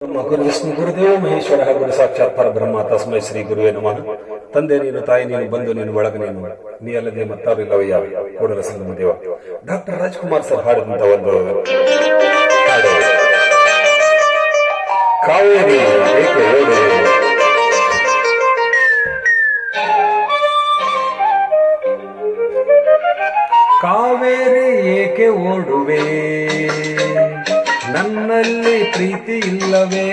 ಗುರು ವಿಷ್ಣು ಗುರುದೇವ ಮಹೇಶ್ವರ ಗುರು ಸಾಕ್ಷಾತ್ ಪರಬ್ರಹ್ಮ ತಸ್ಮೈ ಶ್ರೀ ಗುರುವೇ ನಮಃ. ತಂದೆ ನೀನು, ತಾಯಿ ನೀನು, ಬಂಧು ನೀನು, ಒಳಗ ನೀನು, ನೀ ಅಲ್ಲದೆ ಮತ್ತಾರು ಇಲ್ಲವಯ್ಯ ಕೂಡಲ ಸಂಗಮ ದೇವ. ಡಾಕ್ಟರ್ ರಾಜ್ಕುಮಾರ್ ಸರ್ ಹಾಡಿದಂತ ಒಂದು ಹಾಡು, ಕಾವೇರಿ ಏಕೆ ಓಡುವೆ. ಕಾವೇರಿ ಏಕೆ ಓಡುವೆ, ನನ್ನಲ್ಲಿ ಪ್ರೀತಿ ಇಲ್ಲವೇ,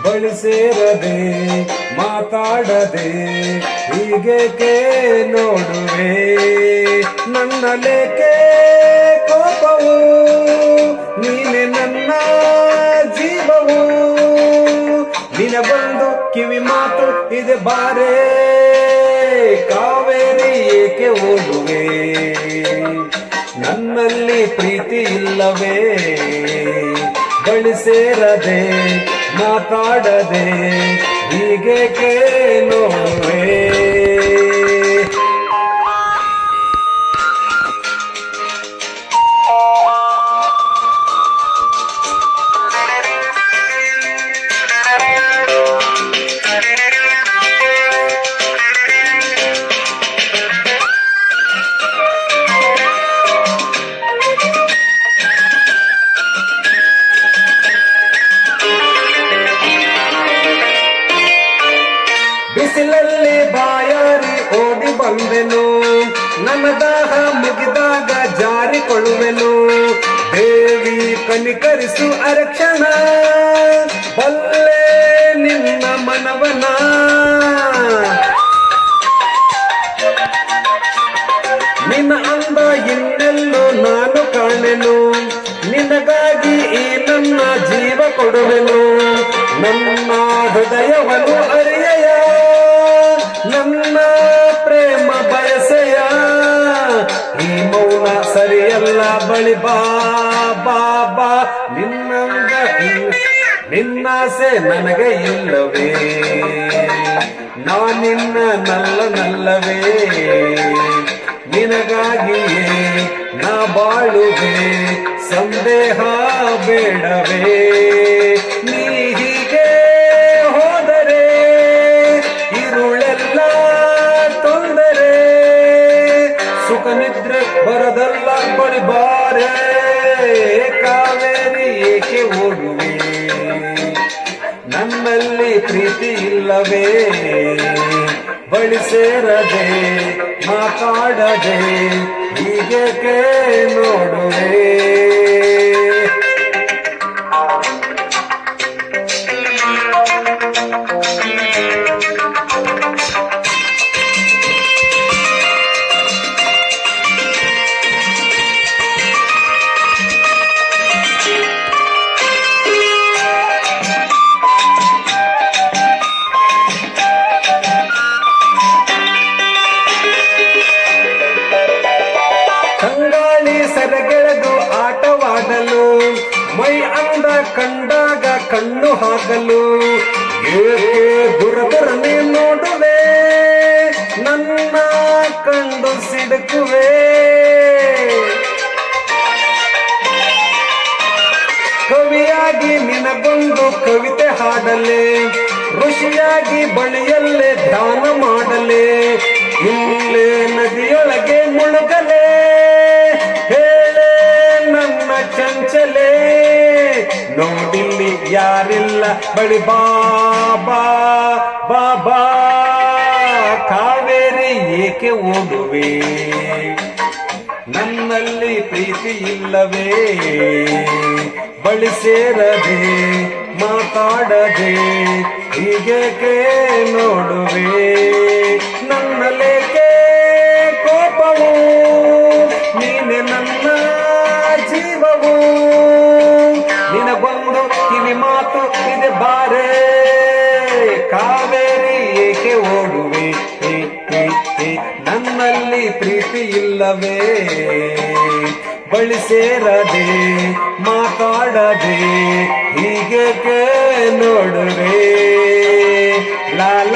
ಬಳಿ ಸೇರದೆ ಮಾತಾಡದೆ ಹೀಗೇಕೆ ನೋಡುವೆ, ನನ್ನಲೇಕೆ ಕೋಪವು, ನೀನೆ ನನ್ನ ಜೀವವು, ನಿನ ಬಂದು ಕಿವಿ ಮಾತು ಇದೆ ಬಾರೇ, ಕಾವೇರಿ ಏಕೆ ಓಡುವೆ, ನನ್ನಲ್ಲಿ ಪ್ರೀತಿ ಇಲ್ಲವೇ, ಬಳಿ ಸೇರದೆ ಮಾತಾಡದೆ ಹೀಗೇಕೆ ನೋಡುವೆ. ಬಿಸಿಲಲ್ಲಿ ಬಾಯಾರಿ ಓಡಿ ಬಂದೆನು, ನನ್ನ ದಾಹ ಮುಗಿದಾಗ ಜಾರಿಕೊಳ್ಳುವೆನು, ದೇವಿ ಕನಿಕರಿಸು ಅರಕ್ಷಣ, ಬಲ್ಲೆ ನಿನ್ನ ಮನವನ, ನಿನ್ನ ಅಂದ ಇನ್ನೆಲ್ಲೋ ನಾನು ಕಾಣೆನು, ನಿನಗಾಗಿ ಈ ನನ್ನ ಜೀವ ಕೊಡುವೆನು, ನನ್ನ ಹೃದಯವನ್ನು ಅರಿಯಯ, ನನ್ನ ಪ್ರೇಮ ಬಯಸೆಯ, ಈ ಮೌನ ಸರಿಯಲ್ಲ, ಬಳಿ ಬಾ ಬಾ ಬಾ, ನಿನ್ನಾಸೆ ನನಗೆ ಇಲ್ಲವೇ, ನಾನಿನ್ನ ನಲ್ಲವೇ, ನಿನಗಾಗಿಯೇ ನಾ ಬಾಳುವೆ, ಸಂದೇಹ ಬೇಡವೇ, ನೀ ಹೀಗೆ ಹೋದರೆ ಇರುಳೆಲ್ಲ ತೊಂದರೆ, ಸುಖ ನಿದ್ರೆ ಬರದಲ್ಲ, ಬಳಿ ಬಾರೆ, ಕಾವೇರಿ ಏಕೆ ಓಡುವೆ, ನನ್ನಲ್ಲಿ ಪ್ರೀತಿ ಇಲ್ಲವೇ, ಬಳಿ ಸೇರದೆ ಮಾತಾಡದೆ ಹೀಗೇಕೆ ನೋಡುವೆ. ಕಂಗಾಳಿ ಸೆರಗೆಳೆದು ಆಟವಾಡಲು, ಮೈ ಅಂದ ಕಂಡಾಗ ಕಣ್ಣು ಹಾಕಲು, ಏಕೆ ದುರದರನೆ ನೋಡುವೆ, ನನ್ನ ಕಂಡು ಸಿಡುಕುವೆ, ಕವಿಯಾಗಿ ನಿನಗೊಂದು ಕವಿತೆ ಹಾಡಲೆ, ಋಷಿಯಾಗಿ ಬಳಿಯಲ್ಲೇ ಧ್ಯಾನ ಮಾಡಲೆ, ಇಲ್ಲೇ ನದಿಯೊಳಗೆ ಮುಳುಗಲೆ, ಹೇಳೆ ನನ್ನ ಚಂಚಲೆ, ನೋಡಿಲ್ಲಿ ಯಾರಿಲ್ಲ, ಬಳಿ ಬಾಬಾ ಬಾಬಾ, ಕಾವೇರಿ ಏಕೆ ಓಡುವೆ, ನನ್ನಲ್ಲಿ ಪ್ರೀತಿ ಇಲ್ಲವೇ, ಬಳಿ ಸೇರದೆ ಮಾತಾಡದೆ ಹೀಗೇಕೆ ನೋಡುವೆ, ನನ್ನಲೇಕೆ ಕೋಪವು, ನೀನೆ ನನ್ನ ಜೀವವು, ನಿನ ಬಂದು ಕಿವಿ ಮಾತು ಇದೆ ಬಾರೆ, ಕಾವೇರಿ ಏಕೆ ಓಡುವೆ, ನನ್ನಲ್ಲಿ ಪ್ರೀತಿ ಇಲ್ಲವೇ, ಬಳಿ ಸೇರದೆ ಮಾತಾಡದೆ ಹೀಗೇಕೆ ನೋಡುವೆ, ಲಾಲ